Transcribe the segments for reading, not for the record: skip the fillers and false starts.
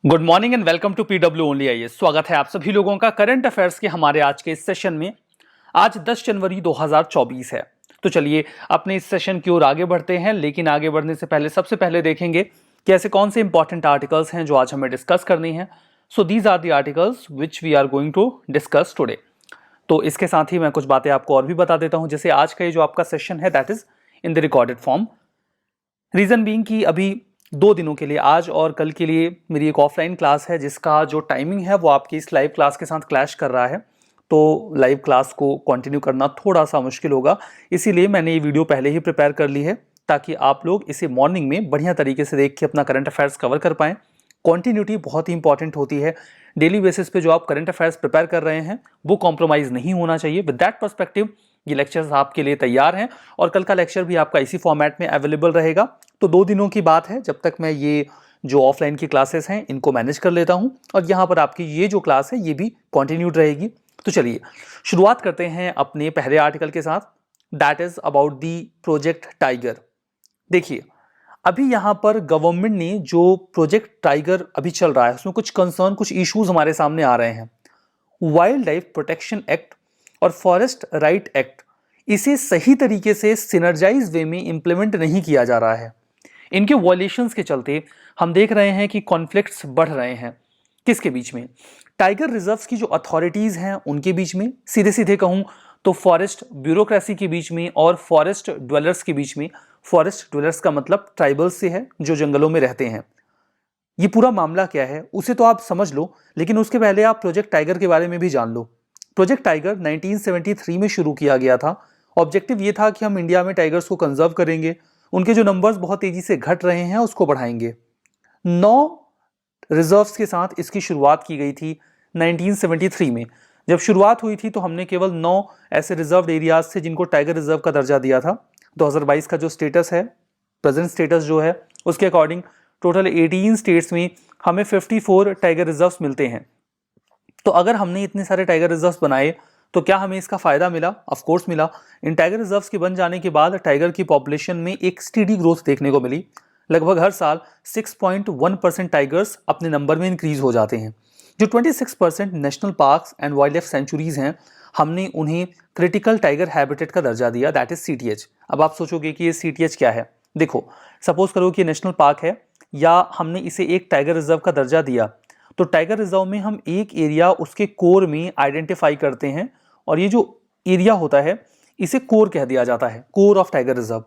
Good morning and welcome to PW only IAS. स्वागत है आप सभी लोगों का करंट अफेयर्स के हमारे आज के इस सेशन में। आज 10 जनवरी 2024 है। तो चलिए अपने इस सेशन की ओर आगे बढ़ते हैं, लेकिन आगे बढ़ने से पहले सबसे पहले देखेंगे कि ऐसे कौन से इंपॉर्टेंट आर्टिकल्स हैं जो आज हमें डिस्कस करनी है। So these are the articles which we are going to discuss today. तो इसके साथ ही मैं कुछ बातें आपको और भी बता देता हूं, जैसे आज का ये जो आपका सेशन है that is in the recorded form. Reason being कि अभी 2 दिनों के लिए, आज और कल के लिए मेरी एक ऑफलाइन क्लास है जिसका जो टाइमिंग है वो आपकी इस लाइव क्लास के साथ क्लैश कर रहा है। तो लाइव क्लास को कंटिन्यू करना थोड़ा सा मुश्किल होगा, इसीलिए मैंने ये वीडियो पहले ही प्रिपेयर कर ली है ताकि आप लोग इसे मॉर्निंग में बढ़िया तरीके से देख के अपना करंट अफेयर्स कवर कर पाएँ। कॉन्टिन्यूटी बहुत ही इंपॉर्टेंट होती है। डेली बेसिस पे जो आप करंट अफेयर्स प्रिपेयर कर रहे हैं वो कॉम्प्रोमाइज़ नहीं होना चाहिए। विद दैट पर्सपेक्टिव ये लेक्चर्स आपके लिए तैयार हैं और कल का लेक्चर भी आपका इसी फॉर्मेट में अवेलेबल रहेगा। तो 2 दिनों की बात है, जब तक मैं ये जो ऑफलाइन की क्लासेस हैं इनको मैनेज कर लेता हूं और यहाँ पर आपकी ये जो क्लास है ये भी कंटिन्यूड रहेगी। तो चलिए शुरुआत करते हैं अपने पहले आर्टिकल के साथ, that is about the project tiger. देखिए अभी यहाँ पर गवर्नमेंट ने जो प्रोजेक्ट टाइगर अभी चल रहा है उसमें कुछ कंसर्न, कुछ इश्यूज हमारे सामने आ रहे हैं। वाइल्ड लाइफ प्रोटेक्शन एक्ट और फॉरेस्ट राइट एक्ट, इसे सही तरीके से सिनर्जाइज वे में इंप्लीमेंट नहीं किया जा रहा है। इनके वॉयलेशंस के चलते हम देख रहे हैं कि कॉन्फ्लिक्ट्स बढ़ रहे हैं। किसके बीच में? टाइगर रिजर्व्स की जो अथॉरिटीज हैं उनके बीच में, सीधे सीधे कहूं तो फॉरेस्ट ब्यूरोक्रेसी के बीच में और फॉरेस्ट ड्वेलर्स के बीच में। फॉरेस्ट ड्वेलर्स का मतलब ट्राइबल्स से है जो जंगलों में रहते हैं। ये पूरा मामला क्या है उसे तो आप समझ लो, लेकिन उसके पहले आप प्रोजेक्ट टाइगर के बारे में भी जान लो। प्रोजेक्ट टाइगर 1973 में शुरू किया गया था। ऑब्जेक्टिव ये था कि हम इंडिया में टाइगर्स को कंजर्व करेंगे, उनके जो नंबर्स बहुत तेजी से घट रहे हैं उसको बढ़ाएंगे। 9 रिजर्व्स के साथ इसकी शुरुआत की गई थी 1973 में। जब शुरुआत हुई थी तो हमने केवल 9 ऐसे रिजर्व एरियाज थे जिनको टाइगर रिजर्व का दर्जा दिया था। 2022 का जो स्टेटस है, प्रेजेंट स्टेटस जो है, उसके अकॉर्डिंग टोटल 18 स्टेट्स में हमें 54 टाइगर रिजर्व्स मिलते हैं। तो अगर हमने इतने सारे टाइगर रिजर्व्स बनाए तो क्या हमें इसका फायदा मिला? ऑफ कोर्स मिला। इन टाइगर रिजर्व्स के बन जाने के बाद टाइगर की पॉपुलेशन में एक स्टीडी ग्रोथ देखने को मिली। लगभग हर साल 6.1% टाइगर्स अपने नंबर में इंक्रीज हो जाते हैं। जो 26% national parks and wild life sanctuaries हैं, हमने उन्हें क्रिटिकल टाइगर हैबिटेट का दर्जा दिया, दैट इज सीटीएच। अब आप सोचोगे कि ये सीटीएच क्या है। देखो, सपोज करो कि नेशनल पार्क है या हमने इसे एक टाइगर रिजर्व का दर्जा दिया, तो टाइगर रिजर्व में हम एक एरिया उसके कोर में आइडेंटिफाई करते हैं और ये जो एरिया होता है इसे कोर कह दिया जाता है, कोर ऑफ टाइगर रिजर्व।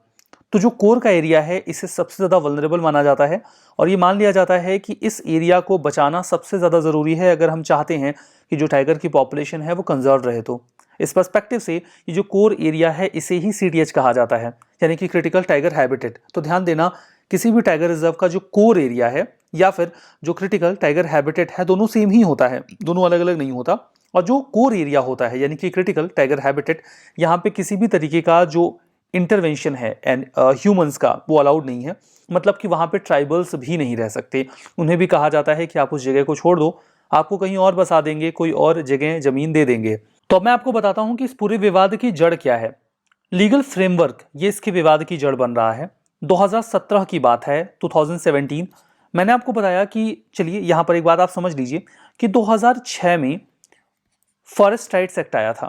तो जो कोर का एरिया है इसे सबसे ज़्यादा वल्नरेबल माना जाता है और ये मान लिया जाता है कि इस एरिया को बचाना सबसे ज़्यादा ज़रूरी है अगर हम चाहते हैं कि जो टाइगर की पॉपुलेशन है वो कंजर्व रहे। तो इस पर्सपेक्टिव से ये जो कोर एरिया है इसे ही सीटीएच कहा जाता है, यानी कि क्रिटिकल टाइगर हैबिटेट। तो ध्यान देना, किसी भी टाइगर रिजर्व का जो कोर एरिया है या फिर जो क्रिटिकल टाइगर हैबिटेट है दोनों सेम ही होता है, दोनों अलग अलग नहीं होता। और जो कोर एरिया होता है यानी कि क्रिटिकल टाइगर हैबिटेट, यहाँ पे किसी भी तरीके का जो इंटरवेंशन है एंड ह्यूमंस का वो अलाउड नहीं है। मतलब कि वहाँ पे ट्राइबल्स भी नहीं रह सकते। उन्हें भी कहा जाता है कि आप उस जगह को छोड़ दो, आपको कहीं और बसा देंगे, कोई और जगह जमीन दे देंगे। तो अब मैं आपको बताता हूँ कि इस पूरे विवाद की जड़ क्या है। लीगल फ्रेमवर्क ये इसके विवाद की जड़ बन रहा है। 2017 की बात है, 2017। मैंने आपको बताया कि चलिए यहाँ पर एक बात आप समझ लीजिए कि 2006 में फॉरेस्ट राइट्स एक्ट आया था।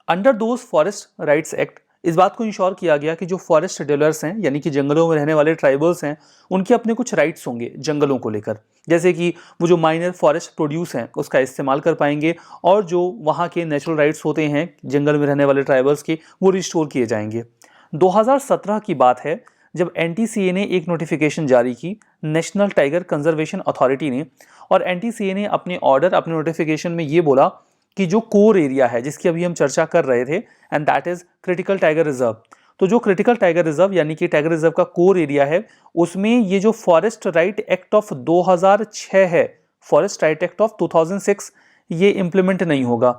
Under those forest rights act इस बात को इंश्योर किया गया कि जो फॉरेस्ट डवेलर्स हैं यानी कि जंगलों में रहने वाले ट्राइबल्स हैं, उनके अपने कुछ राइट्स होंगे जंगलों को लेकर। जैसे कि वो जो माइनर फॉरेस्ट प्रोड्यूस हैं उसका इस्तेमाल कर पाएंगे और जो वहाँ के नेचुरल राइट्स होते हैं जंगल में रहने वाले ट्राइबल्स के, वो रिस्टोर किए जाएंगे। 2017 की बात है जब एनटीसीए ने एक नोटिफिकेशन जारी की, नेशनल टाइगर कंजर्वेशन अथॉरिटी ने, और एनटीसीए ने अपने ऑर्डर, अपने नोटिफिकेशन में ये बोला कि जो कोर एरिया है जिसकी अभी हम चर्चा कर रहे थे and that is critical tiger reserve, तो जो क्रिटिकल टाइगर रिजर्व यानी कि टाइगर रिजर्व का कोर एरिया है उसमें ये जो फॉरेस्ट राइट एक्ट ऑफ 2006 है, फॉरेस्ट राइट एक्ट ऑफ 2006, ये इंप्लीमेंट नहीं होगा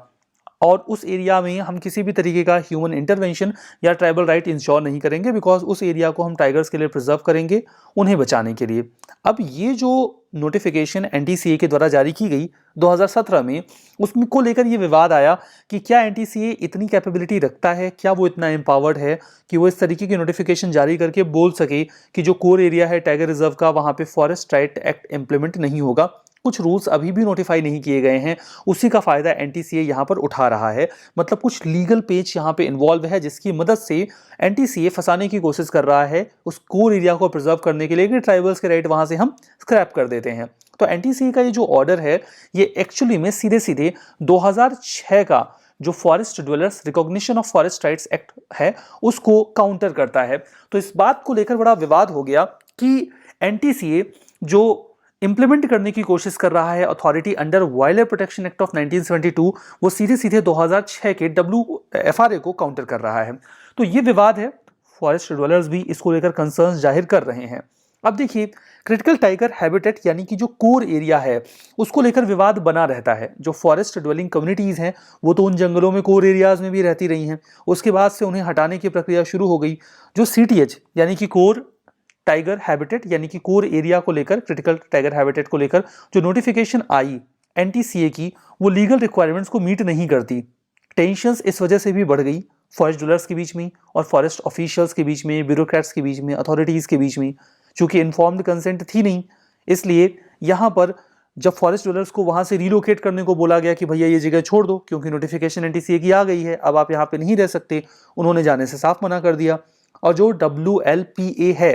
और उस एरिया में हम किसी भी तरीके का ह्यूमन इंटरवेंशन या ट्राइबल राइट इंश्योर नहीं करेंगे, बिकॉज उस एरिया को हम टाइगर्स के लिए प्रिजर्व करेंगे, उन्हें बचाने के लिए। अब ये जो नोटिफिकेशन एनटीसीए के द्वारा जारी की गई 2017 में, उसमें को लेकर ये विवाद आया कि क्या एनटीसीए इतनी कैपेबिलिटी रखता है, क्या वो इतना एम्पावर्ड है कि वो इस तरीके की नोटिफिकेशन जारी करके बोल सके कि जो कोर एरिया है टाइगर रिजर्व का वहाँ पे फॉरेस्ट राइट एक्ट इंप्लीमेंट नहीं होगा। कुछ रूल्स अभी भी नोटिफाई नहीं किए गए हैं, उसी का फायदा एनटीसीए यहाँ पर उठा रहा है। मतलब कुछ लीगल पेच यहाँ पे इन्वॉल्व है, जिसकी मदद से एनटीसीए फंसाने की कोशिश कर रहा है उस कोर एरिया को प्रिजर्व करने के लिए कि ट्राइबल्स के राइट वहां से हम स्क्रैप कर देते हैं। तो एनटीसीए का ये जो ऑर्डर है ये एक्चुअली में सीधे सीधे 2006 का जो forest dwellers recognition of forest rights act है उसको काउंटर करता है। तो इस बात को लेकर बड़ा विवाद हो गया कि एनटीसीए जो इंप्लीमेंट करने की कोशिश कर रहा है authority under wild life protection act of 1972, वो सीधे सीधे 2006 के WFRA को काउंटर कर रहा है। तो ये विवाद है, फॉरेस्ट ड्वेलर्स भी इसको लेकर कंसर्न्स जाहिर कर रहे हैं। अब देखिए, क्रिटिकल टाइगर हैबिटेट यानी कि जो कोर एरिया है उसको लेकर विवाद बना रहता है। जो फॉरेस्ट ड्वेलिंग कम्युनिटीज हैं वो तो उन जंगलों में कोर एरियाज में भी रहती रही हैं, उसके बाद से उन्हें हटाने की प्रक्रिया शुरू हो गई। जो CTH यानी कि कोर टाइगर हैबिटेट यानी कि कोर एरिया को लेकर, क्रिटिकल टाइगर हैबिटेट को लेकर जो नोटिफिकेशन आई एनटीसीए की, वो लीगल रिक्वायरमेंट्स को मीट नहीं करती। टेंशंस इस वजह से भी बढ़ गई फॉरेस्ट डीलर्स के बीच में और फॉरेस्ट ऑफिशियल्स के बीच में, ब्यूरोक्रेट्स के बीच में, अथॉरिटीज के बीच में। चूंकि इन्फॉर्म्ड कंसेंट थी नहीं, इसलिए यहाँ पर जब फॉरेस्ट डीलर्स को वहां से रिलोकेट करने को बोला गया कि भैया ये जगह छोड़ दो क्योंकि नोटिफिकेशन एनटीसीए की आ गई है, अब आप यहाँ पे नहीं रह सकते, उन्होंने जाने से साफ मना कर दिया। और जो WLPA है,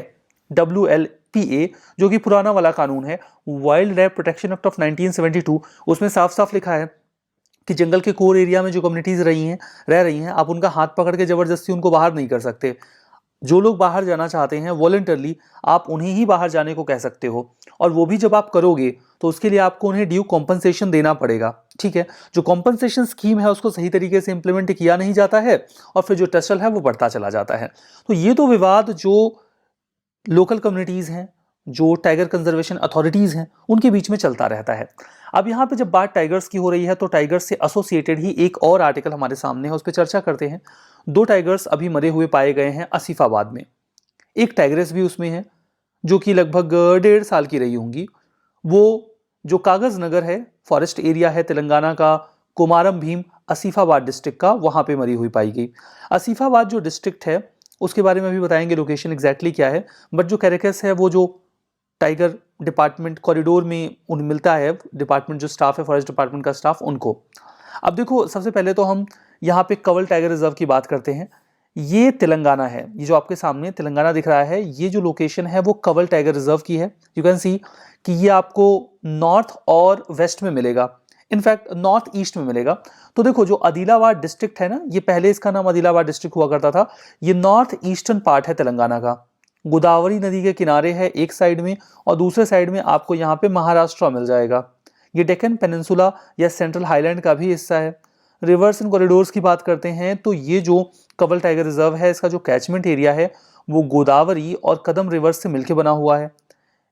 WLPA जो कि पुराना वाला कानून है, wild life protection act of 1972, उसमें साफ साफ लिखा है कि जंगल के कोर एरिया में जो कम्युनिटीज रह रही हैं, आप उनका हाथ पकड़ के जबरदस्ती उनको बाहर नहीं कर सकते। जो लोग बाहर जाना चाहते हैं वॉलंटरली आप उन्हें ही बाहर जाने को कह सकते हो, और वो भी जब आप करोगे तो उसके लिए आपको उन्हें ड्यू कॉम्पनसेशन देना पड़ेगा। ठीक है, जो कॉम्पनसेशन स्कीम है उसको सही तरीके से इंप्लीमेंट किया नहीं जाता है और फिर जो टसल है वो बढ़ता चला जाता है। तो ये तो विवाद जो लोकल कम्युनिटीज हैं, जो टाइगर कंजर्वेशन अथॉरिटीज हैं, उनके बीच में चलता रहता है। अब यहाँ पे जब बात टाइगर्स की हो रही है तो टाइगर्स से एसोसिएटेड ही एक और आर्टिकल हमारे सामने है, उस पर चर्चा करते हैं। 2 टाइगर्स अभी मरे हुए पाए गए हैं आसिफाबाद में, एक टाइग्रेस भी उसमें है जो कि लगभग 1.5 साल की रही होंगी। वो जो कागज नगर है, फॉरेस्ट एरिया है तेलंगाना का, कोमारम भीम आसिफाबाद डिस्ट्रिक्ट का, वहां पे मरी हुई पाई गई। आसिफाबाद जो डिस्ट्रिक्ट है उसके बारे में भी बताएंगे लोकेशन एग्जैक्टली क्या है, बट जो कैरेकस है वो जो टाइगर डिपार्टमेंट कॉरिडोर में उन मिलता है, डिपार्टमेंट जो स्टाफ है फॉरेस्ट डिपार्टमेंट का स्टाफ, उनको। अब देखो, सबसे पहले तो हम यहाँ पे कवल टाइगर रिजर्व की बात करते हैं। ये तेलंगाना है, ये जो आपके सामने तेलंगाना दिख रहा है, ये जो लोकेशन है वो कवल टाइगर रिजर्व की है। यू कैन सी कि ये आपको नॉर्थ और वेस्ट में मिलेगा, इनफैक्ट नॉर्थ ईस्ट में मिलेगा। तो देखो, जो आदिलाबाद डिस्ट्रिक्ट है ना, ये पहले इसका नाम आदिलाबाद डिस्ट्रिक्ट हुआ करता था, ये नॉर्थ ईस्टर्न पार्ट है तेलंगाना का। गोदावरी नदी के किनारे है एक साइड में, और दूसरे साइड में आपको यहाँ पे महाराष्ट्र मिल जाएगा। ये डेक्कन पेनिनसुला या सेंट्रल हाईलैंड का भी हिस्सा है। रिवर्स एंड कॉरिडोर्स की बात करते हैं तो ये जो कवल टाइगर रिजर्व है, इसका जो कैचमेंट एरिया है वो गोदावरी और कदम रिवर्स से मिलकर बना हुआ है।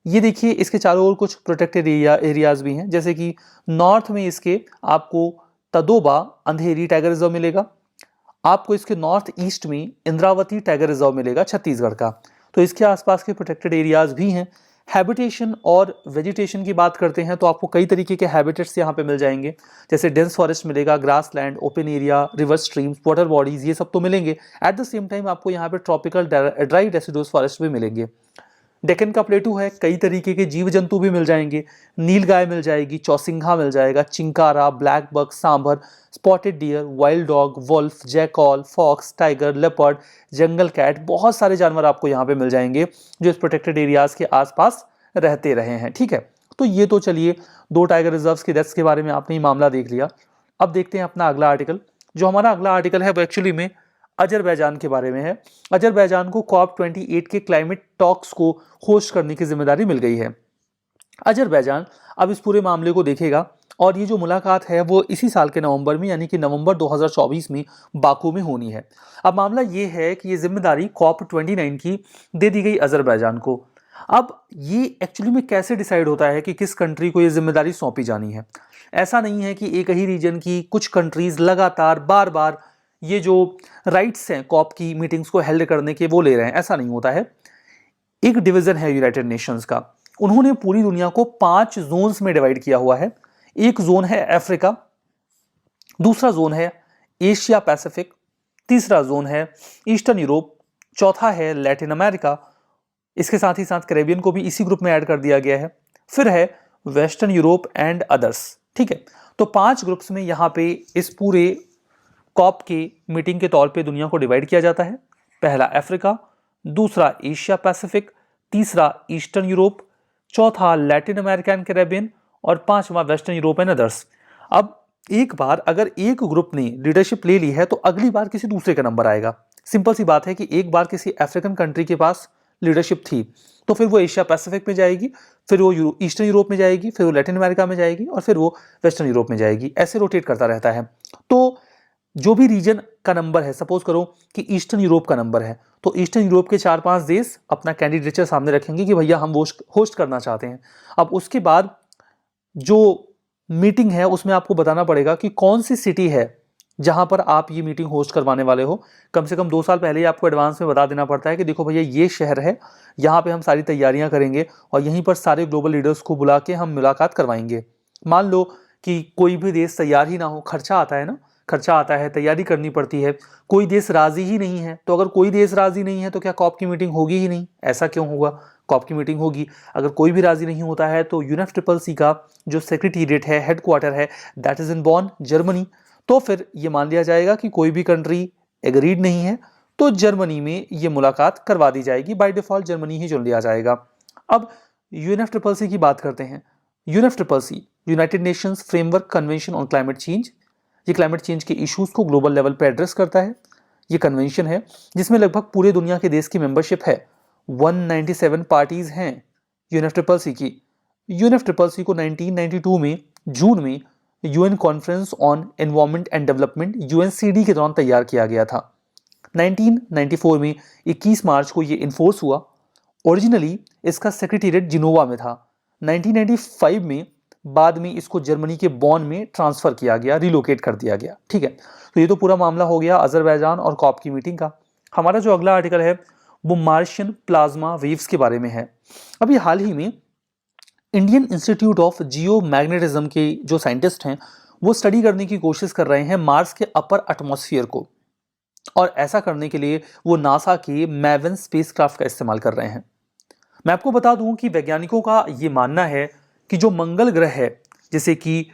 ये देखिए, इसके चारों ओर कुछ प्रोटेक्टेड एरियाज भी हैं, जैसे कि नॉर्थ में इसके आपको तदोबा अंधेरी टाइगर रिजर्व मिलेगा, आपको इसके नॉर्थ ईस्ट में इंद्रावती टाइगर रिजर्व मिलेगा छत्तीसगढ़ का। तो इसके आसपास के प्रोटेक्टेड एरियाज भी हैं। हैबिटेशन और वेजिटेशन की बात करते हैं तो आपको कई तरीके के हैबिटेट्स यहाँ पे मिल जाएंगे, जैसे डेंस फॉरेस्ट मिलेगा, grass land, open area, river streams, water bodies, ये सब तो मिलेंगे। एट द सेम टाइम आपको यहाँ पे ट्रॉपिकल ड्राई डेसिडुअस फॉरेस्ट भी मिलेंगे। डेक्कन का प्लेटू है, कई तरीके के जीव जंतु भी मिल जाएंगे, नीलगाय मिल जाएगी, चौसिंघा मिल जाएगा, chinkara, blackbuck, sambar, spotted deer, wild dog, wolf, jackal, fox, tiger, leopard, jungle cat, बहुत सारे जानवर आपको यहाँ पे मिल जाएंगे जो इस प्रोटेक्टेड एरियाज के आसपास रहते रहे हैं। ठीक है, तो ये तो चलिए 2 टाइगर रिजर्व्स के डेथ्स के बारे में आपने ही मामला देख लिया। अब देखते हैं अपना अगला आर्टिकल। जो हमारा अगला आर्टिकल है वो एक्चुअली में अजरबैजान के बारे में है। अजरबैजान को COP28 के क्लाइमेट टॉक्स को होस्ट करने की जिम्मेदारी मिल गई है। अजरबैजान अब इस पूरे मामले को देखेगा और ये जो मुलाकात है वो इसी साल के नवंबर में, यानी कि नवंबर 2024 में बाकू में होनी है। अब मामला ये है कि ये जिम्मेदारी COP29 की दे दी गई अजरबैजान को। अब ये एक्चुअली में कैसे डिसाइड होता है कि किस कंट्री को ये जिम्मेदारी सौंपी जानी है? ऐसा नहीं है कि एक ही रीजन की कुछ कंट्रीज लगातार बार बार ये जो राइट्स हैं कॉप की मीटिंग्स को हेल्ड करने के वो ले रहे हैं, ऐसा नहीं होता है। एक डिवीजन है यूनाइटेड नेशंस का, उन्होंने पूरी दुनिया को 5 जोन्स में डिवाइड किया हुआ है। एक जोन है अफ्रीका, दूसरा जोन है एशिया पैसिफिक, तीसरा जोन है ईस्टर्न यूरोप, चौथा है लैटिन अमेरिका, इसके साथ ही साथ कैरेबियन को भी इसी ग्रुप में ऐड कर दिया गया है। फिर है वेस्टर्न यूरोप एंड अदर्स। ठीक है, तो 5 ग्रुप्स में यहाँ पे इस पूरे कॉप के मीटिंग के तौर पे दुनिया को डिवाइड किया जाता है। पहला अफ्रीका, दूसरा एशिया पैसिफिक, तीसरा ईस्टर्न यूरोप, चौथा लैटिन अमेरिका एंड कैरेबियन और पांचवा वेस्टर्न यूरोप एंड अदर्स। अब एक बार अगर एक ग्रुप ने लीडरशिप ले ली है तो अगली बार किसी दूसरे का नंबर आएगा। सिंपल सी बात है कि एक बार किसी अफ्रीकन कंट्री के पास लीडरशिप थी तो फिर वो एशिया पैसिफिक में जाएगी, फिर वो ईस्टर्न यूरोप में जाएगी, फिर वो लैटिन अमेरिका में जाएगी और फिर वो वेस्टर्न यूरोप में जाएगी। ऐसे रोटेट करता रहता है। तो जो भी रीजन का नंबर है, सपोज करो कि ईस्टर्न यूरोप का नंबर है, तो ईस्टर्न यूरोप के 4-5 देश अपना कैंडिडेचर सामने रखेंगे कि भैया हम होस्ट करना चाहते हैं। अब उसके बाद जो मीटिंग है उसमें आपको बताना पड़ेगा कि कौन सी सिटी है जहां पर आप ये मीटिंग होस्ट करवाने वाले हो। कम से कम 2 साल पहले ही आपको एडवांस में बता देना पड़ता है कि देखो भैया ये शहर है, यहाँ पे हम सारी तैयारियां करेंगे और यहीं पर सारे ग्लोबल लीडर्स को बुला के हम मुलाकात करवाएंगे। मान लो कि कोई भी देश तैयार ही ना हो, खर्चा आता है ना, खर्चा आता है, तैयारी करनी पड़ती है। कोई देश राजी ही नहीं है, तो अगर कोई देश राजी नहीं है तो क्या कॉप की मीटिंग होगी ही नहीं? ऐसा क्यों होगा? कॉप की मीटिंग होगी। अगर कोई भी राजी नहीं होता है तो UNFCCC का जो सेक्रेटेरिएट है, हेडक्वार्टर है, that is in Bon, Germany. तो फिर ये मान लिया जाएगा कि कोई भी कंट्री एग्रीड नहीं है तो जर्मनी में ये मुलाकात करवा दी जाएगी। बाय डिफॉल्ट जर्मनी ही चुन लिया जाएगा। अब UNFCCC की बात करते हैं। UNFCCC United Nations framework convention on climate change, ये क्लाइमेट चेंज के इश्यूज को ग्लोबल लेवल पे एड्रेस करता है। ये कन्वेंशन है जिसमें लगभग पूरे दुनिया के देश की मेंबरशिप है। 197 पार्टीज हैं UNFCCC की। UNFCCC को 1992 में जून में UN conference on environment and development UNCD के दौरान तैयार किया गया था। 1994 में 21 मार्च को ये इन्फोर्स हुआ। ओरिजिनली इसका सेक्रेटेरिएट जिनोवा में था। 1995 में बाद में इसको जर्मनी के बॉन में ट्रांसफर किया गया, रिलोकेट कर दिया गया। ठीक है, तो ये तो पूरा मामला हो गया अजरबैजान और कॉप की मीटिंग का। हमारा जो अगला आर्टिकल है वो मार्शियन प्लाज्मा वेव्स के बारे में है। अभी हाल ही में Indian institute of geo magnetism के जो साइंटिस्ट हैं वो स्टडी करने की कोशिश कर रहे हैं मार्स के अपर एटमॉस्फेयर को, और ऐसा करने के लिए वो नासा के मैवन स्पेसक्राफ्ट का इस्तेमाल कर रहे हैं। मैं आपको बता दूं कि वैज्ञानिकों का ये मानना है कि जो मंगल ग्रह है, जिसे कि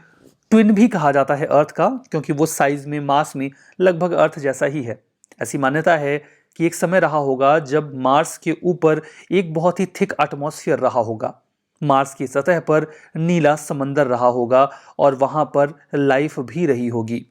ट्विन भी कहा जाता है अर्थ का, क्योंकि वो साइज में, मास में लगभग अर्थ जैसा ही है। ऐसी मान्यता है कि एक समय रहा होगा जब मार्स के ऊपर एक बहुत ही थिक एटमॉस्फेयर रहा होगा, मार्स की सतह पर नीला समंदर रहा होगा और वहां पर लाइफ भी रही होगी।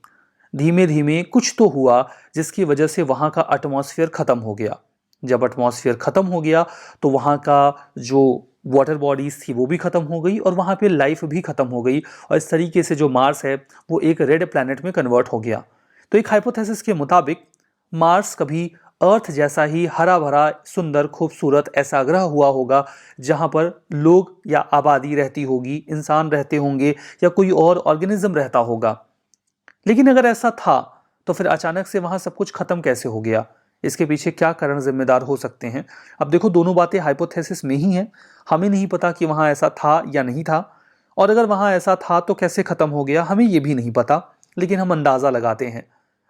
धीमे धीमे कुछ तो हुआ जिसकी वजह से वहां का एटमॉस्फेयर खत्म हो गया। जब एटमॉस्फेयर खत्म हो गया तो वहां का जो वाटर बॉडीज थी वो भी खत्म हो गई और वहां पे लाइफ भी खत्म हो गई, और इस तरीके से जो मार्स है वो एक रेड प्लैनेट में कन्वर्ट हो गया। तो एक हाइपोथेसिस के मुताबिक मार्स कभी अर्थ जैसा ही हरा भरा, सुंदर, खूबसूरत ऐसा ग्रह हुआ होगा जहां पर लोग या आबादी रहती होगी, इंसान रहते होंगे या कोई और ऑर्गेनिज्म रहता होगा। लेकिन अगर ऐसा था तो फिर अचानक से वहां सब कुछ खत्म कैसे हो गया? इसके पीछे क्या कारण जिम्मेदार हो सकते हैं? अब देखो, दोनों बातें हाइपोथेसिस में ही हैं। हमें नहीं पता कि वहां ऐसा था या नहीं था, और अगर वहां ऐसा था तो कैसे खत्म हो गया, हमें यह भी नहीं पता। लेकिन हम अंदाजा लगाते हैं।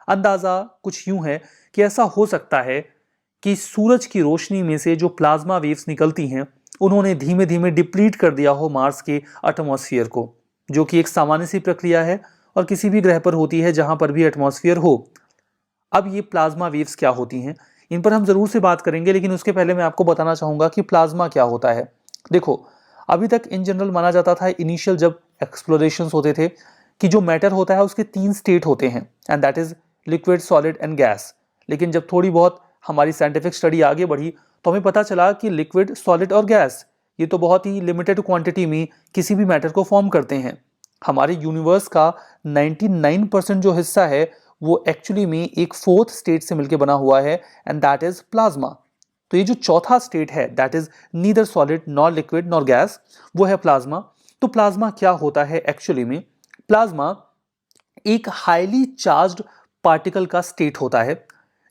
अंदाजा कुछ यूं है कि ऐसा हो सकता है कि सूरज की रोशनी में से जो प्लाज्मा वेव्स निकलती हैं उन्होंने धीमे धीमे डिप्लीट कर दिया हो मार्स के एटमॉस्फेयर को, जो कि एक सामान्य सी प्रक्रिया है और किसी भी ग्रह पर होती है जहां पर भी एटमॉस्फेयर हो। अब ये प्लाज्मा वेव्स क्या होती हैं, इन पर हम जरूर से बात करेंगे, लेकिन उसके पहले मैं आपको बताना चाहूंगा कि प्लाज्मा क्या होता है। देखो, अभी तक इन जनरल माना जाता था, इनिशियल जब एक्सप्लोरेशंस होते थे, कि जो मैटर होता है उसके 3 स्टेट होते हैं, and that is liquid, solid and gas. लेकिन जब थोड़ी बहुत हमारी साइंटिफिक स्टडी आगे बढ़ी तो हमें पता चला कि लिक्विड, सॉलिड और गैस ये तो बहुत ही लिमिटेड क्वांटिटी में किसी भी मैटर को फॉर्म करते हैं। हमारे यूनिवर्स का 99% जो हिस्सा है वो एक्चुअली में एक 4th स्टेट से मिलकर बना हुआ है, एंड दैट इज प्लाज्मा। तो ये जो चौथा स्टेट है, that is neither solid nor liquid nor gas, वो है प्लाज्मा। तो प्लाज्मा क्या होता है एक्चुअली में? प्लाज्मा एक हाईली चार्ज्ड पार्टिकल का स्टेट होता है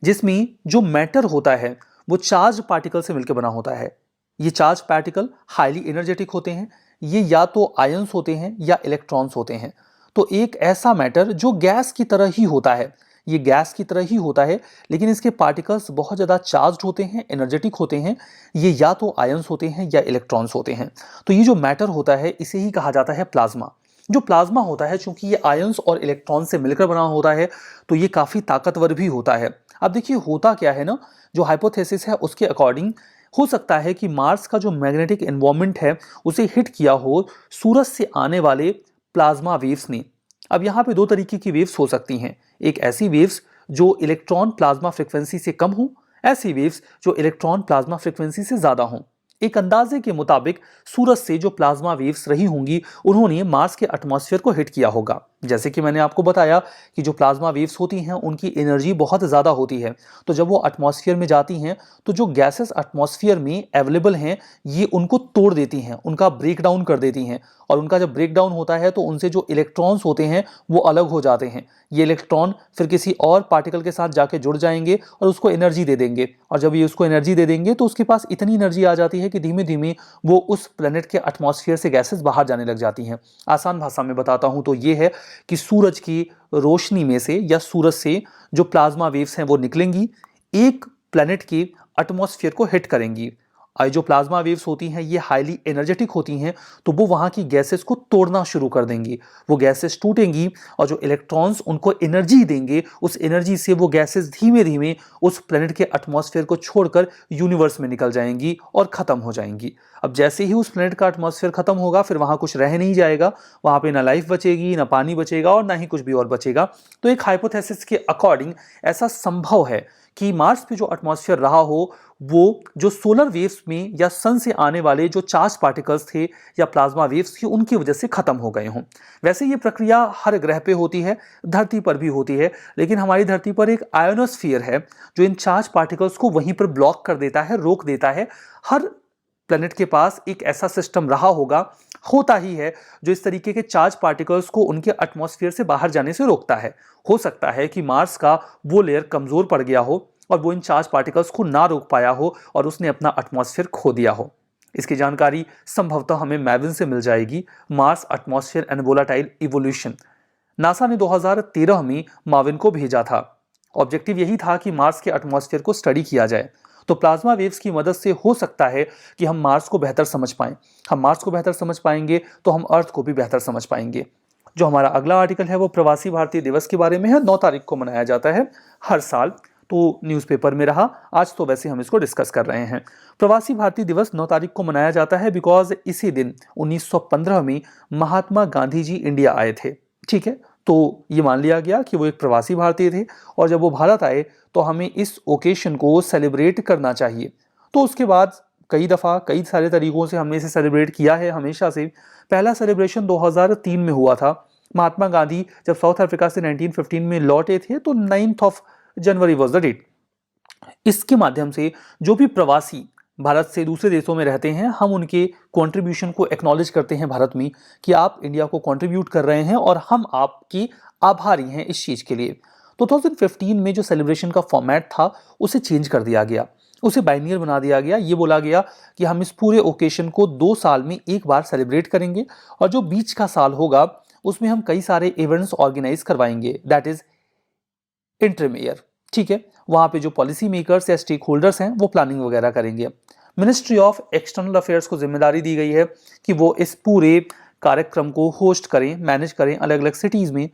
जिसमें जो मैटर होता है वो चार्ज पार्टिकल से मिलकर बना होता है। ये चार्ज पार्टिकल हाईली एनर्जेटिक होते हैं। ये या तो आयंस होते हैं या इलेक्ट्रॉन्स होते हैं। तो एक ऐसा मैटर जो गैस की तरह ही होता है, ये गैस की तरह ही होता है, लेकिन इसके पार्टिकल्स बहुत ज़्यादा चार्ज्ड होते हैं, एनर्जेटिक होते हैं। ये या तो आयंस होते हैं या इलेक्ट्रॉन्स होते हैं। तो ये जो मैटर होता है इसे ही कहा जाता है प्लाज्मा। जो प्लाज्मा होता है, चूंकि ये आयंस और इलेक्ट्रॉन से मिलकर बना होता है, तो ये काफ़ी ताकतवर भी होता है। अब देखिए होता क्या है ना, जो हाइपोथेसिस है उसके अकॉर्डिंग हो सकता है कि मार्स का जो मैग्नेटिक एनवायरनमेंट है उसे हिट किया हो सूरज से आने वाले प्लाज्मा वेव्स ने। अब यहाँ पे दो तरीके की वेव्स हो सकती हैं। एक ऐसी वेव्स जो इलेक्ट्रॉन प्लाज्मा फ्रिक्वेंसी से कम हो, ऐसी वेव्स जो इलेक्ट्रॉन प्लाज्मा फ्रिक्वेंसी से ज़्यादा हों। एक अंदाजे के मुताबिक सूरज से जो प्लाज्मा वेव्स रही होंगी उन्होंने मार्स के एटमॉस्फेयर को हिट किया होगा। जैसे कि मैंने आपको बताया कि जो प्लाज्मा वेव्स होती हैं उनकी एनर्जी बहुत ज़्यादा होती है, तो जब वो एटमॉस्फेयर में जाती हैं तो जो गैसेस एटमॉस्फेयर में अवेलेबल हैं ये उनको तोड़ देती हैं, उनका ब्रेक डाउन कर देती हैं। और उनका जब ब्रेक डाउन होता है तो उनसे जो इलेक्ट्रॉन्स होते हैं वो अलग हो जाते हैं। ये इलेक्ट्रॉन फिर किसी और पार्टिकल के साथ जाके जुड़ जाएंगे और उसको एनर्जी दे देंगे, और जब ये उसको एनर्जी दे देंगे तो उसके पास इतनी एनर्जी आ जाती है कि धीमे धीमे वो उस प्लेनेट के एटमॉस्फेयर से गैसेस बाहर जाने लग जाती हैं। आसान भाषा में बताता हूं तो ये है कि सूरज की रोशनी में से या सूरज से जो प्लाज्मा वेव्स हैं वो निकलेंगी, एक प्लेनेट के एटमॉस्फेयर को हिट करेंगी। और जो प्लाज्मा वेव्स होती हैं ये हाईली एनर्जेटिक होती हैं, तो वो वहाँ की गैसेस को तोड़ना शुरू कर देंगी। वो गैसेस टूटेंगी और जो इलेक्ट्रॉन्स उनको एनर्जी देंगे, उस एनर्जी से वो गैसेस धीमे धीमे उस प्लेनेट के एटमॉस्फेयर को छोड़कर यूनिवर्स में निकल जाएंगी और ख़त्म हो जाएंगी। अब जैसे ही उस प्लेनेट का एटमॉस्फेयर ख़त्म होगा फिर वहाँ कुछ रह नहीं जाएगा, वहाँ पे ना लाइफ बचेगी, ना पानी बचेगा और ना ही कुछ भी और बचेगा। तो एक हाइपोथेसिस के अकॉर्डिंग ऐसा संभव है कि मार्स पे जो एटमॉस्फेयर रहा हो वो जो सोलर वेव्स में या सन से आने वाले जो चार्ज पार्टिकल्स थे या प्लाज्मा वेव्स थी उनकी वजह से खत्म हो गए हों। वैसे ये प्रक्रिया हर ग्रह पे होती है, धरती पर भी होती है, लेकिन हमारी धरती पर एक आयोनोस्फीयर है जो इन चार्ज पार्टिकल्स को वहीं पर ब्लॉक कर देता है, रोक देता है। हर प्लेनेट के पास एक ऐसा सिस्टम रहा होगा, होता ही है, जो इस तरीके के चार्ज पार्टिकल्स को उनके एटमॉस्फेयर से बाहर जाने से रोकता है। हो सकता है कि मार्स का वो लेयर कमजोर पड़ गया हो और वो इन चार्ज पार्टिकल्स को ना रोक पाया हो और उसने अपना एटमॉस्फेयर खो दिया हो। इसकी जानकारी संभवतः हमें मैविन से मिल जाएगी, Mars atmosphere and volatile evolution. NASA ने 2013 में माविन को भेजा था। ऑब्जेक्टिव यही था कि मार्स के एटमॉस्फेयर को स्टडी किया जाए। तो प्लाज्मा वेव्स की मदद से हो सकता है कि हम मार्स को बेहतर समझ पाएं। हम मार्स को बेहतर समझ पाएंगे तो हम अर्थ को भी बेहतर समझ पाएंगे। जो हमारा अगला आर्टिकल है वो प्रवासी भारतीय दिवस के बारे में है। 9 तारीख को मनाया जाता है हर साल, तो न्यूज़पेपर में रहा, आज तो वैसे हम इसको डिस्कस कर रहे हैं। प्रवासी भारतीय दिवस 9 तारीख को मनाया जाता है बिकॉज इसी दिन 1915 में महात्मा गांधी जी इंडिया आए थे। ठीक है, तो ये मान लिया गया कि वो एक प्रवासी भारतीय थे और जब वो भारत आए तो हमें इस ओकेशन को सेलिब्रेट करना चाहिए। तो उसके बाद कई दफ़ा कई सारे तरीक़ों से हमने इसे सेलिब्रेट किया है हमेशा से। पहला सेलिब्रेशन 2003 में हुआ था। महात्मा गांधी जब साउथ अफ्रीका से 1915 में लौटे थे तो 9 जनवरी वॉज द डेट। इसके माध्यम से जो भी प्रवासी भारत से दूसरे देशों में रहते हैं हम उनके कंट्रीब्यूशन को एक्नॉलेज करते हैं भारत में कि आप इंडिया को कंट्रीब्यूट कर रहे हैं और हम आपकी आभारी हैं इस चीज़ के लिए। 2015 में जो सेलिब्रेशन का फॉर्मेट था उसे चेंज कर दिया गया, उसे बाइनियर बना दिया गया। ये बोला गया कि हम इस पूरे ओकेशन को 2 साल में एक बार सेलिब्रेट करेंगे और जो बीच का साल होगा उसमें हम कई सारे इवेंट्स ऑर्गेनाइज करवाएंगे, दैट इज इंटरम ईयर। ठीक है, वहाँ पे जो पॉलिसी मेकर्स या स्टेक होल्डर्स हैं वो प्लानिंग वगैरह करेंगे। मिनिस्ट्री ऑफ एक्सटर्नल अफेयर्स को जिम्मेदारी दी गई है कि वो इस पूरे कार्यक्रम को होस्ट करें, मैनेज करें। अलग अलग सिटीज़ में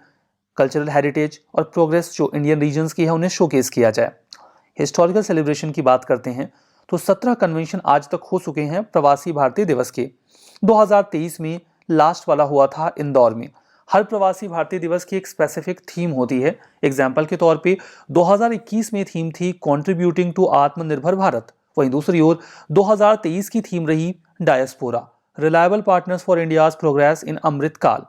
कल्चरल हेरिटेज और प्रोग्रेस जो इंडियन रीजन्स की है उन्हें शोकेस किया जाए। हिस्टोरिकल सेलिब्रेशन की बात करते हैं तो 17 कन्वेंशन आज तक हो चुके हैं प्रवासी भारतीय दिवस के। 2023 में लास्ट वाला हुआ था इंदौर में। हर प्रवासी भारतीय दिवस की एक स्पेसिफिक थीम होती है। एग्जाम्पल के तौर पे 2021 में थीम थी कंट्रीब्यूटिंग टू आत्मनिर्भर भारत, वहीं दूसरी ओर 2023 की थीम रही diaspora, reliable partners for India's progress in Amrit Kaal.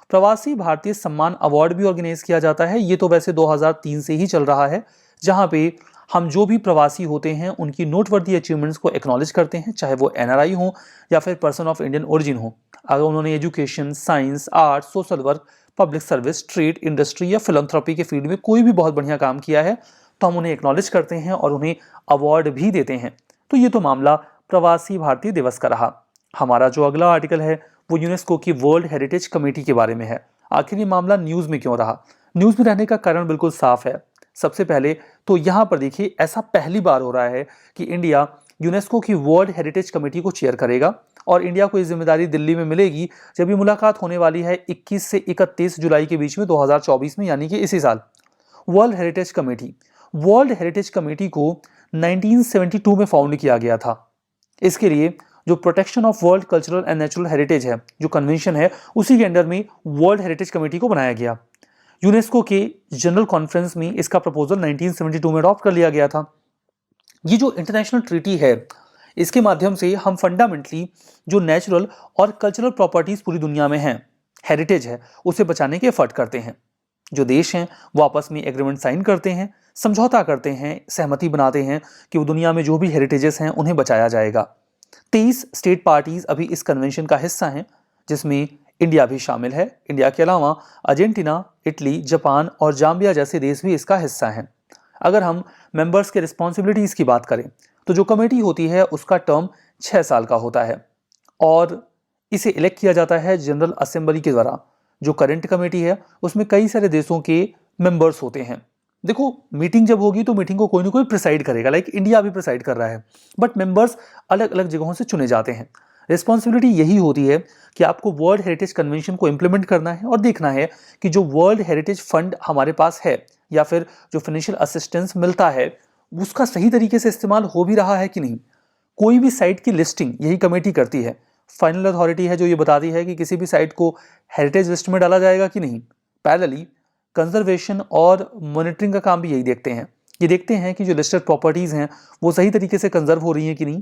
प्रवासी भारतीय सम्मान अवार्ड भी ऑर्गेनाइज किया जाता है। ये तो वैसे 2003 से ही चल रहा है, जहाँ पे हम जो भी प्रवासी होते हैं उनकी नोटवर्दी अचीवमेंट्स को एक्नॉलेज करते हैं, चाहे वो एनआरआई हो या फिर पर्सन ऑफ इंडियन ओरिजिन हो। अगर उन्होंने education, science, art, social work, public service, trade, industry या फिलंथ्रॉपी के फील्ड में कोई भी बहुत बढ़िया काम किया है तो हम उन्हें एक्नॉलेज करते हैं और उन्हें अवार्ड भी देते हैं। तो ये तो मामला प्रवासी भारतीय दिवस का रहा। हमारा जो अगला आर्टिकल है वो यूनेस्को की वर्ल्ड हेरिटेज कमेटी के बारे में है। आखिर ये मामला न्यूज़ में क्यों रहा? न्यूज़ में रहने का कारण बिल्कुल साफ है। सबसे पहले तो यहाँ पर देखिए, ऐसा पहली बार हो रहा है कि इंडिया यूनेस्को की वर्ल्ड हेरिटेज कमेटी को चेयर करेगा और इंडिया को ये जिम्मेदारी दिल्ली में मिलेगी जब ये मुलाकात होने वाली है 21 से 31 जुलाई के बीच में 2024 में, यानी कि इसी साल। वर्ल्ड हेरिटेज कमेटी को 1972 में फाउंड किया गया था। इसके लिए जो protection of world cultural and natural heritage है, जो कन्वेंशन है, उसी के अंडर में वर्ल्ड हेरिटेज कमेटी को बनाया गया। यूनेस्को के जनरल कॉन्फ्रेंस में इसका प्रपोजल 1972 में अडॉप्ट कर लिया गया था। ये जो इंटरनेशनल ट्रीटी है, इसके माध्यम से हम फंडामेंटली जो नेचुरल और कल्चरल प्रॉपर्टीज पूरी दुनिया में हैं, हेरिटेज है, उसे बचाने के एफर्ट करते हैं। जो देश हैं वो आपस में एग्रीमेंट साइन करते हैं, समझौता करते हैं, सहमति बनाते हैं कि वो दुनिया में जो भी हेरिटेजेस हैं उन्हें बचाया जाएगा। 23 स्टेट पार्टीज अभी इस कन्वेंशन का हिस्सा हैं, जिसमें इंडिया भी शामिल है। इंडिया के अलावा अर्जेंटीना, इटली, जापान और जाम्बिया जैसे देश भी इसका हिस्सा हैं। अगर हम मेंबर्स के रिस्पॉन्सिबिलिटीज की बात करें तो जो कमेटी होती है उसका टर्म 6 साल का होता है और इसे इलेक्ट किया जाता है जनरल असेंबली के द्वारा। जो करंट कमेटी है उसमें कई सारे देशों के मेंबर्स होते हैं। देखो, मीटिंग जब होगी तो मीटिंग को कोई ना कोई प्रिसाइड करेगा, लाइक इंडिया भी प्रिसाइड कर रहा है, बट मेंबर्स अलग अलग जगहों से चुने जाते हैं। रिस्पॉन्सिबिलिटी यही होती है कि आपको वर्ल्ड हेरिटेज कन्वेंशन को इंप्लीमेंट करना है और देखना है कि जो वर्ल्ड हेरिटेज फंड हमारे पास है या फिर जो फाइनेंशियल असिस्टेंस मिलता है उसका सही तरीके से इस्तेमाल हो भी रहा है कि नहीं। कोई भी साइट की लिस्टिंग यही कमेटी करती है। फाइनल अथॉरिटी है जो ये बताती है कि किसी भी साइट को हेरिटेज लिस्ट में डाला जाएगा कि नहीं। पैरेलली कंजर्वेशन और मॉनिटरिंग का काम भी यही देखते हैं। ये देखते हैं कि जो लिस्टेड प्रॉपर्टीज़ हैं वो सही तरीके से कंजर्व हो रही हैं कि नहीं,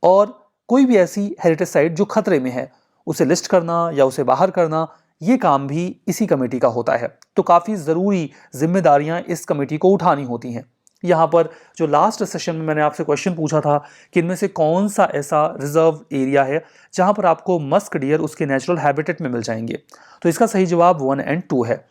और कोई भी ऐसी हेरिटेज साइट जो खतरे में है उसे लिस्ट करना या उसे बाहर करना, ये काम भी इसी कमेटी का होता है। तो काफ़ी ज़रूरी जिम्मेदारियां इस कमेटी को उठानी होती हैं। यहाँ पर जो लास्ट सेशन में मैंने आपसे क्वेश्चन पूछा था कि इनमें से कौन सा ऐसा रिजर्व एरिया है जहाँ पर आपको मस्क डियर उसके नेचुरल हैबिटेट में मिल जाएंगे, तो इसका सही जवाब 1 और 2 है।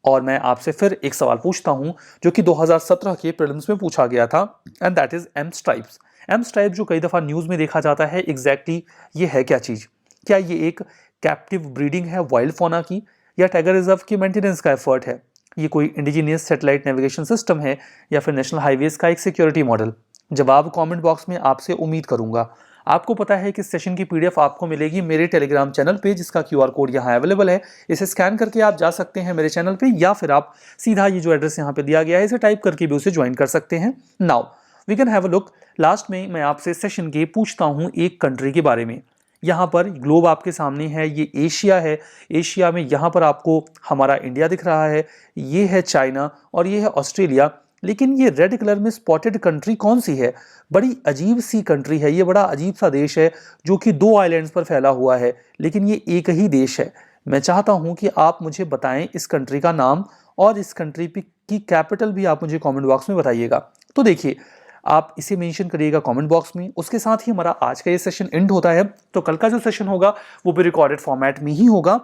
और मैं आपसे फिर एक सवाल पूछता हूँ जो कि 2017 के प्रीलिम्स में पूछा गया था, and that is M stripes. M stripe जो कई दफ़ा न्यूज़ में देखा जाता है, एग्जैक्टली ये है क्या चीज़? क्या ये एक कैप्टिव ब्रीडिंग है वाइल्ड फौना की, या टाइगर रिजर्व की मेंटेनेंस का एफर्ट है? ये कोई इंडिजीनियस सैटेलाइट नेविगेशन सिस्टम है या फिर नेशनल हाईवेज का एक सिक्योरिटी मॉडल? जवाब कमेंट बॉक्स में आपसे उम्मीद करूंगा। आपको पता है कि इस सेशन की पीडीएफ आपको मिलेगी मेरे टेलीग्राम चैनल पे, जिसका क्यूआर कोड यहाँ अवेलेबल है। इसे स्कैन करके आप जा सकते हैं मेरे चैनल पे, या फिर आप सीधा ये जो एड्रेस यहाँ पे दिया गया है इसे टाइप करके भी उसे ज्वाइन कर सकते हैं। Now we can have a look. Last में मैं आपसे सेशन के पूछता हूँ एक कंट्री के बारे में। यहाँ पर ग्लोब आपके सामने है, ये एशिया है। एशिया में यहाँ पर आपको हमारा इंडिया दिख रहा है, ये है चाइना और ये है ऑस्ट्रेलिया। लेकिन ये रेड कलर में स्पॉटेड कंट्री कौन सी है? बड़ी अजीब सी कंट्री है, ये बड़ा अजीब सा देश है जो कि 2 आइलैंड्स पर फैला हुआ है, लेकिन ये एक ही देश है। मैं चाहता हूँ कि आप मुझे बताएं इस कंट्री का नाम, और इस कंट्री की कैपिटल भी आप मुझे कमेंट बॉक्स में बताइएगा। तो देखिए, आप इसे मेंशन करिएगा कमेंट बॉक्स में। उसके साथ ही हमारा आज का ये सेशन एंड होता है, तो कल का जो सेशन होगा वो भी रिकॉर्डेड फॉर्मेट में ही होगा।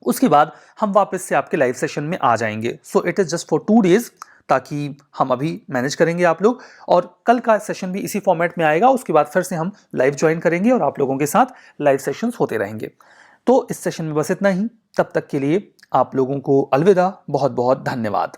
उसके बाद हम वापस से आपके लाइव सेशन में आ जाएंगे। So it is just for 2 days, ताकि हम अभी मैनेज करेंगे आप लोग, और कल का सेशन भी इसी फॉर्मेट में आएगा। उसके बाद फिर से हम लाइव ज्वाइन करेंगे और आप लोगों के साथ लाइव सेशंस होते रहेंगे। तो इस सेशन में बस इतना ही। तब तक के लिए आप लोगों को अलविदा, बहुत बहुत धन्यवाद।